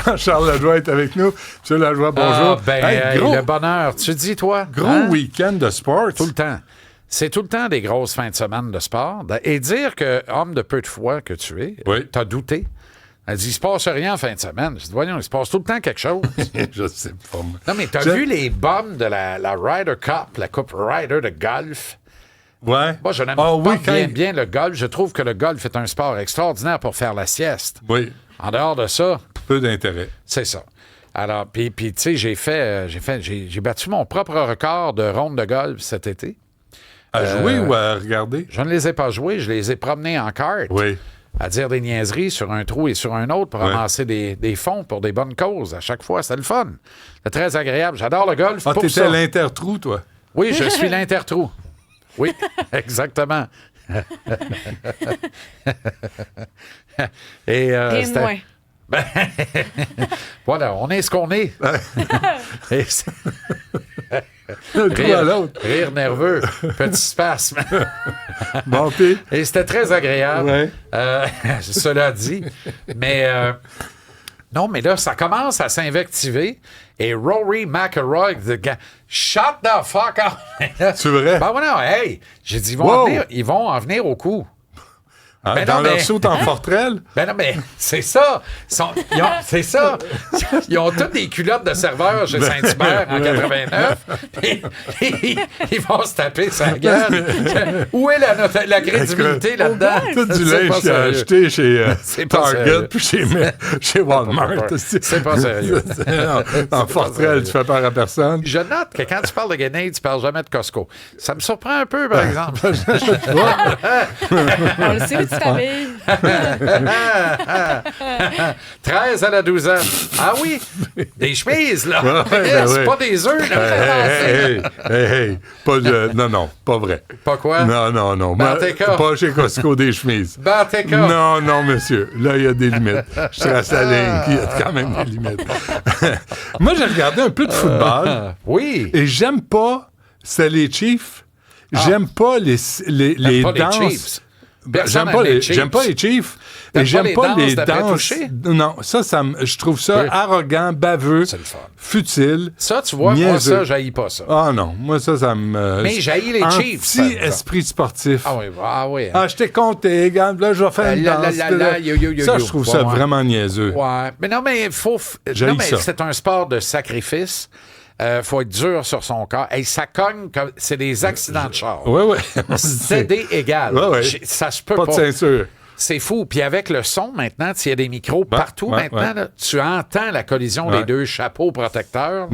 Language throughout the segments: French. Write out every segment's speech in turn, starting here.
Jean-Charles Lajoie est avec nous. Monsieur Lajoie, bonjour. Le bonheur. Tu dis, toi? Gros week-end de sport. Tout le temps. C'est tout le temps des grosses fins de semaine de sport. Et dire que, homme de peu de foi que tu es, t'as douté. Elle dit, il se passe rien en fin de semaine. Je dis, voyons, il se passe tout le temps quelque chose. Je sais pas. Non, mais t'as vu les bums de la Ryder Cup, la Coupe Ryder de golf? Ouais. Moi, je n'aime pas bien le golf. Je trouve que le golf est un sport extraordinaire pour faire la sieste. Oui. En dehors de ça... Peu d'intérêt. C'est ça. Alors, puis tu sais, j'ai battu mon propre record de ronde de golf cet été. À jouer ou à regarder? Je ne les ai pas joués, je les ai promenés en carte. Oui. À dire des niaiseries sur un trou et sur un autre pour ramasser des fonds pour des bonnes causes. À chaque fois, c'était le fun. C'est très agréable. J'adore le golf. Ah, t'étais l'intertrou, toi? Oui, je suis l'intertrou. Oui, exactement. Et c'était... Ben, voilà, on est ce qu'on est. Un trou à l'autre. Rire nerveux, petit spasme. Bon, puis. Et c'était très agréable. Ouais. Cela dit. Mais non, mais là, ça commence à s'invectiver. Et Rory McIlroy, shut the fuck up! C'est vrai? Ben voilà, hey! J'ai dit, ils vont en venir au coup. Ben dans leur saut en forterelle? Ben non, mais c'est ça. C'est ça. Ils ont toutes des culottes de serveurs chez Saint-Hubert en 89. Ils vont se taper sa gueule. Où est la crédibilité là-dedans? Tout du linge que j'ai acheté chez Target puis chez Walmart. C'est pas sérieux. En forterelle, tu fais peur à personne. Je note que quand tu parles de Guinée, tu parles jamais de Costco. Ça me surprend un peu, par exemple. On le sait, 13 à la douzaine. Ah oui, des chemises, là. C'est pas des œufs, là. Hey. Non, pas vrai. Pas quoi? Non. Pas chez Costco des chemises. Banteca. Non, monsieur. Là, il y a des limites. Je trace la ligne, il y a quand même des limites. Moi, j'ai regardé un peu de football. Oui. Et j'aime pas, c'est les Chiefs. J'aime pas les danses. J'aime pas les Chiefs et j'aime pas les danses. Non, je trouve ça arrogant, baveux, futile. Ça, tu vois, moi, ça, j'haïs pas ça. Ah non, moi, ça me... Mais j'haïs les Chiefs. Anti-esprit sportif. Ah oui. Ah, je t'ai compté, là, je vais faire une danse. Ça, je trouve ça vraiment niaiseux. Ouais. Mais non, mais c'est un sport de sacrifice. Faut être dur sur son corps. Et ça cogne comme... C'est des accidents de char. Oui. CD égal. Oui. Ça se peut pas. Pas de ceinture. C'est fou. Puis avec le son, maintenant, il y a des micros partout maintenant. Là, tu entends la collision des deux chapeaux protecteurs.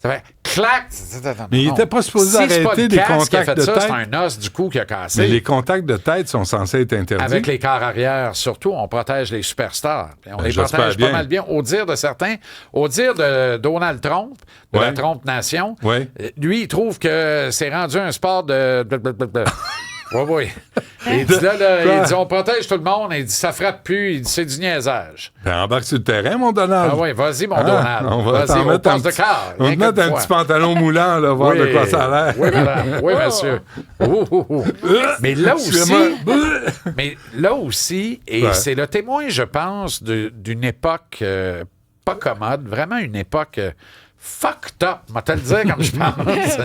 Ça fait clac! Mais il n'était pas supposé arrêter des contacts de tête. C'est un os du cou qui a cassé. Mais les contacts de tête sont censés être interdits. Avec les quarts arrière, surtout, on protège les superstars. On les protège pas mal bien. Au dire de certains, au dire de Donald Trump, de la Trump Nation, lui, il trouve que c'est rendu un sport de... Oui. Il dit il dit on protège tout le monde. Il dit ça frappe plus. Il dit c'est du niaisage. Ben embarque sur le terrain, mon Donald. Ah oui, vas-y, mon Donald. On va vas-y, on passe de quart. On va te mettre un petit pantalon moulant, là, voir de quoi ça a l'air. Oui, madame. Oui, monsieur. Mais là aussi, et c'est le témoin, je pense, d'une époque pas commode, vraiment une époque... fucked up, moi te le dire comme je pense.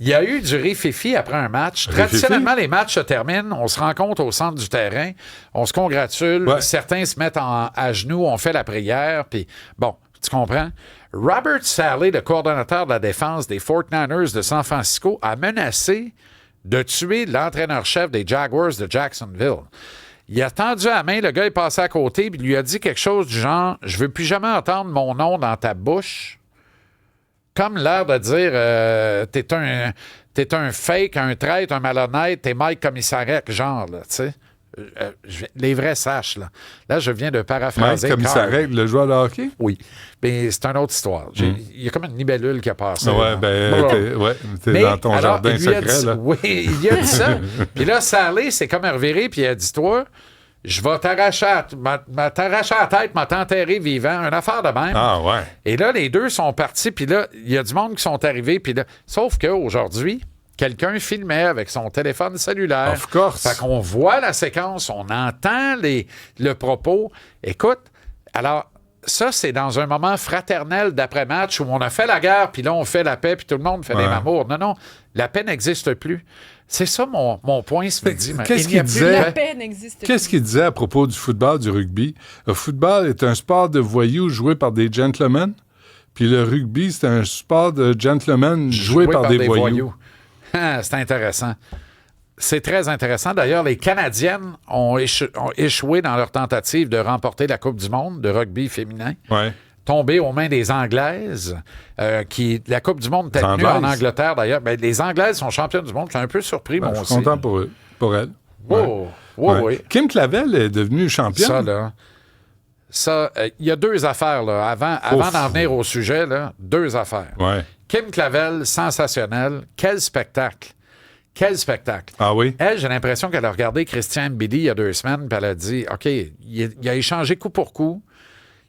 Il y a eu du rififi après un match. Traditionnellement, les matchs se terminent, on se rencontre au centre du terrain, on se congratule, certains se mettent à genoux, on fait la prière, puis bon, tu comprends? Robert Saleh, le coordonnateur de la défense des 49ers de San Francisco, a menacé de tuer l'entraîneur-chef des Jaguars de Jacksonville. Il a tendu la main, le gars est passé à côté, puis il lui a dit quelque chose du genre « Je veux plus jamais entendre mon nom dans ta bouche ». Comme l'air de dire t'es un fake, un traître, un malhonnête, t'es Mike Commissarek, genre, là, tu sais. Les vrais saches, là. Là, je viens de paraphraser. Mike Commissarek, le joueur de hockey? Oui. Mais c'est une autre histoire. Il y a comme une libellule qui a passé. T'es dans ton jardin secret, là. Oui, il a dit ça. Puis là, Saleh s'est comme reviré, puis il a dit, toi... Je vais t'arracher la tête, m'a t'enterrer vivant. Une affaire de même. Ah ouais. Et là, les deux sont partis, puis là, il y a du monde qui sont arrivés, puis là... Sauf qu'aujourd'hui, quelqu'un filmait avec son téléphone cellulaire. Of course. Fait qu'on voit la séquence, on entend le propos. Écoute, alors, ça, c'est dans un moment fraternel d'après-match où on a fait la guerre, puis là, on fait la paix, puis tout le monde fait des mamours. Non, la paix n'existe plus. C'est ça mon point ce midi. Qu'est-ce qu'il disait? La paix n'existe plus. Qu'est-ce qu'il disait à propos du football, du rugby? Le football est un sport de voyous joué par des gentlemen, puis le rugby, c'est un sport de gentlemen joué par des voyous. C'est intéressant. C'est très intéressant. D'ailleurs, les Canadiennes ont échoué dans leur tentative de remporter la Coupe du monde de rugby féminin. Ouais. Tombé aux mains des Anglaises, la Coupe du monde était tenue en Angleterre, d'ailleurs. Ben, les Anglaises sont championnes du monde. Je suis un peu surpris, moi aussi. Je suis content pour elles. Oui. Kim Clavel est devenue championne. Ça, il y a deux affaires, là. Avant d'en venir au sujet, là, deux affaires. Ouais. Kim Clavel, sensationnelle. Quel spectacle. Quel spectacle. Ah oui? Elle, j'ai l'impression qu'elle a regardé Christian Mbili il y a 2 semaines, puis elle a dit, OK, il a échangé coup pour coup.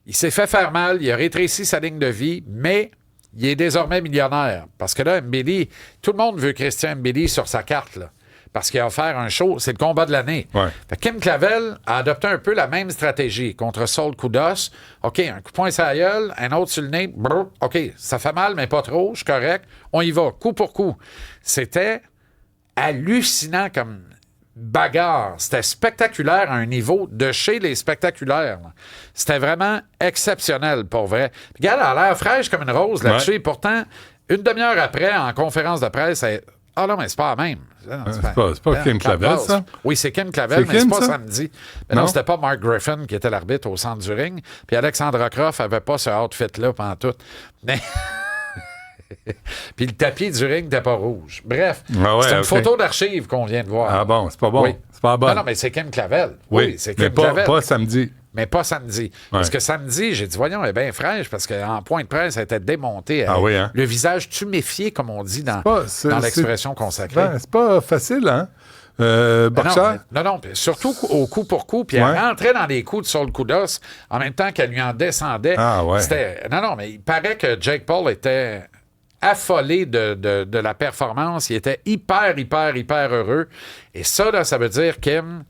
Il s'est fait faire mal, il a rétréci sa ligne de vie, mais il est désormais millionnaire. Parce que là, Mbili, tout le monde veut Christian Mbili sur sa carte, là. Parce qu'il va faire un show, c'est le combat de l'année. Ouais. Fait que Kim Clavel a adopté un peu la même stratégie contre Saul Koudos. OK, un coup de poing sur la gueule, un autre sur le nez. Brrr, OK, ça fait mal, mais pas trop, je suis correct. On y va, coup pour coup. C'était hallucinant comme bagarre. C'était spectaculaire à un niveau de chez les spectaculaires. Là. C'était vraiment exceptionnel, pour vrai. Regarde, elle a l'air fraîche comme une rose là-dessus. Ouais. Pourtant, une demi-heure après, en conférence de presse, ah non, mais c'est pas la même. C'est pas Kim Clavel, ça? Oui, c'est Kim Clavel, mais c'est pas samedi. Mais non, c'était pas Mark Griffin qui était l'arbitre au centre du ring. Puis Alexandra Croft avait pas ce outfit-là pendant tout. Mais... Puis le tapis du ring n'était pas rouge. Bref, c'est une photo d'archive qu'on vient de voir. Ah bon, c'est pas bon. Oui. C'est pas bon. Non, mais c'est Kim Clavel. Oui, c'est Kim mais Clavel. Pas samedi. Mais pas samedi. Ouais. Parce que samedi, j'ai dit, voyons, elle est bien fraîche, parce qu'en point de presse, elle était démontée. Le visage tuméfié, comme on dit dans l'expression consacrée. Ben, c'est pas facile, hein? Boxeur? Non, surtout au coup pour coup. Puis elle rentrait dans les coups de Saul Koudos en même temps qu'elle lui en descendait. Ah ouais. Non, mais il paraît que Jake Paul était affolé de la performance. Il était hyper heureux. Et ça, là, ça veut dire Kim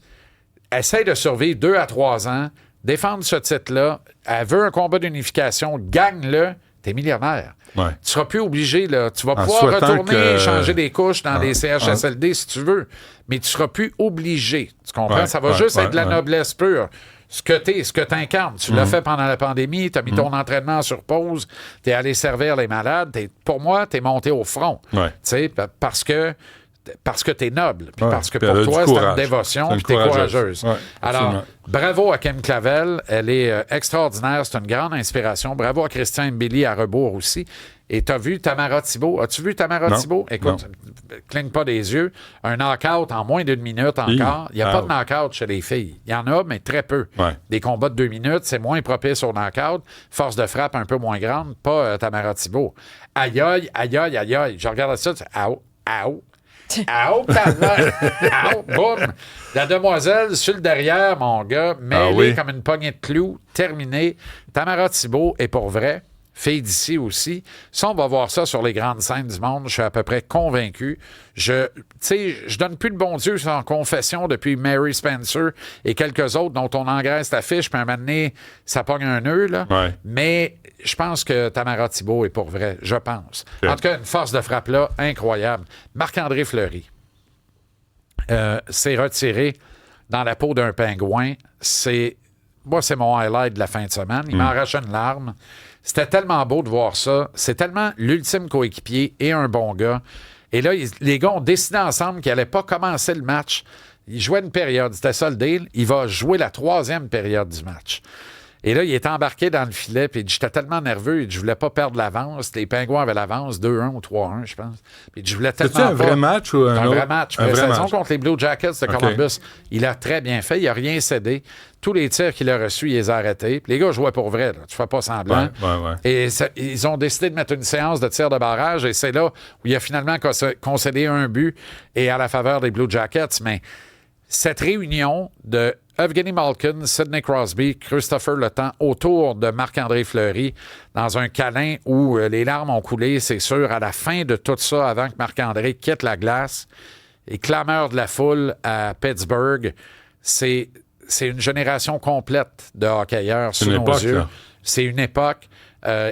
essaie de survivre 2 à 3 ans, défendre ce titre-là. Elle veut un combat d'unification. Gagne-le. T'es millionnaire. Ouais. Tu seras plus obligé, là. Tu vas pouvoir retourner changer des couches dans les CHSLD si tu veux, mais tu seras plus obligé. Tu comprends? Ouais, ça va juste être de la noblesse pure. Ce que tu incarnes. Tu l'as fait pendant la pandémie, tu as mis ton entraînement sur pause, tu es allé servir les malades. Pour moi, tu es monté au front. Ouais. Parce que tu es noble, puis parce que pour toi, c'est une dévotion, puis tu es courageuse. Ouais, alors, bravo à Kim Clavel. Elle est extraordinaire. C'est une grande inspiration. Bravo à Christian Mbili à rebours aussi. Et t'as vu Tamara Thibault? As-tu vu Tamara Thibault? Écoute, cligne pas des yeux. Un knock-out en moins d'1 minute encore. Il n'y a pas de knock-out chez les filles. Il y en a, mais très peu. Ouais. Des combats de 2 minutes, c'est moins propice au knock-out. Force de frappe un peu moins grande. Pas Tamara Thibault. Aïe, aïe, aïe, aïe, aïe, aïe. Je regarde ça, aïe, aïe. Boum! La demoiselle sur le derrière, mon gars, mêlée comme une poignée de clous, terminée. Tamara Thibault est pour vrai. Fille d'ici aussi. Ça, on va voir ça sur les grandes scènes du monde. Je suis à peu près convaincu. Je donne plus le bon Dieu en confession depuis Mary Spencer et quelques autres dont on engraisse la fiche, puis un moment donné, ça pogne un nœud, là. Ouais. Mais je pense que Tamara Thibault est pour vrai. Je pense. En tout cas, une force de frappe là, incroyable. Marc-André Fleury s'est retiré dans la peau d'un pingouin. Moi, c'est mon highlight de la fin de semaine. Il m'arrache une larme. C'était tellement beau de voir ça. C'est tellement l'ultime coéquipier et un bon gars. Et là, les gars ont décidé ensemble qu'ils n'allaient pas commencer le match. Ils jouaient une période. C'était ça le deal. Il va jouer la 3e période du match. Et là, il est embarqué dans le filet, puis j'étais tellement nerveux, et je voulais pas perdre l'avance. Les Pingouins avaient l'avance, 2-1 ou 3-1, je pense. Puis je voulais tellement C'était un vrai match ou un autre? Vrai match. Un vrai match. Contre les Blue Jackets de Columbus. Il a très bien fait, il a rien cédé. Tous les tirs qu'il a reçus, il les a arrêtés. Puis les gars jouaient pour vrai, là. Tu fais pas semblant. Ouais. Et ils ont décidé de mettre une séance de tir de barrage, et c'est là où il a finalement concédé un but, et à la faveur des Blue Jackets, mais cette réunion de Evgeny Malkin, Sidney Crosby, Christopher Le Temps autour de Marc-André Fleury dans un câlin où les larmes ont coulé, c'est sûr, à la fin de tout ça, avant que Marc-André quitte la glace, les clameurs de la foule à Pittsburgh, c'est une génération complète de hockeyeurs sous nos yeux. Là. C'est une époque,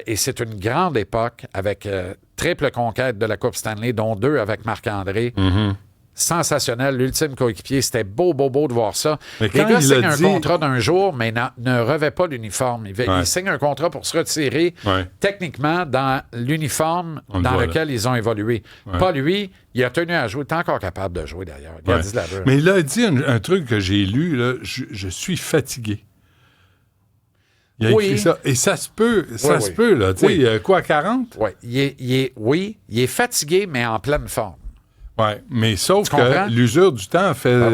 et c'est une grande époque avec triple conquête de la Coupe Stanley, dont 2 avec Marc-André. Mm-hmm. Sensationnel, l'ultime coéquipier. C'était beau de voir ça. Les gars signent un contrat d'un jour, mais ne revêt pas l'uniforme. Ils signent un contrat pour se retirer techniquement dans l'uniforme dans lequel ils ont évolué. Pas lui, il a tenu à jouer. Il est encore capable de jouer, d'ailleurs. Mais il a dit un truc que j'ai lu, là, je suis fatigué. Il a écrit ça. Et ça se peut, se peut, là. Tu sais, quoi, 40? Oui. Il est fatigué, mais en pleine forme. Oui, mais sauf que l'usure du temps fait la...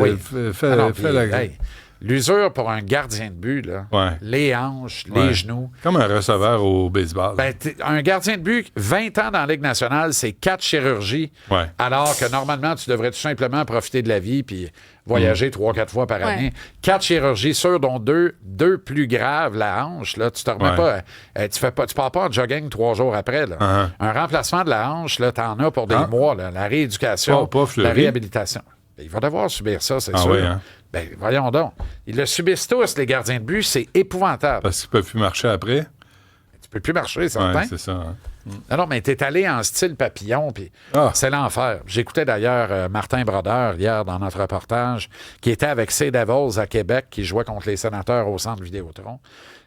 L'usure pour un gardien de but, là, les hanches, les genoux. Comme un receveur au baseball. Un gardien de but, 20 ans dans la Ligue nationale, c'est 4 chirurgies, alors que normalement, tu devrais tout simplement profiter de la vie puis voyager 3-4 fois par année. 4 chirurgies sûres, dont 2 plus graves, la hanche. Là, tu te remets pas... tu pars pas en jogging 3 jours après. Là. Un remplacement de la hanche, là, t'en as pour des mois. Là, la rééducation, la réhabilitation. Il va devoir subir ça, c'est sûr. Oui, hein? Ben, voyons donc. Ils le subissent tous, les gardiens de but. C'est épouvantable. Parce qu'ils ne peuvent plus marcher après. Tu peux plus marcher, certain. Oui, c'est ça. Hein? Non, mais t'es allé en style papillon, puis c'est l'enfer. J'écoutais d'ailleurs Martin Brodeur hier dans notre reportage, qui était avec Sea Devils à Québec, qui jouait contre les Sénateurs au Centre Vidéotron.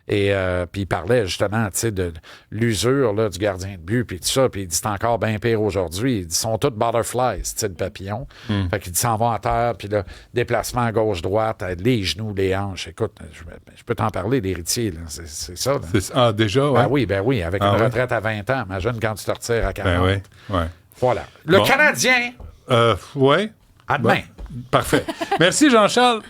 Et puis il parlait justement, tu sais, de l'usure là, du gardien de but, puis tout ça. Puis il dit c'est encore bien pire aujourd'hui. Il dit ils sont tous butterflies, style papillon. Fait qu'il dit s'en vont à terre, puis là, déplacement à gauche-droite, les genoux, les hanches. Écoute, je peux t'en parler, l'héritier, là. C'est ça. Là. Déjà, oui. Ben oui, avec une retraite à 20 ans. Imagine quand tu te retires à 40. Ben oui. Voilà. Le Canadien. Oui. À demain. Parfait. Merci, Jean-Charles.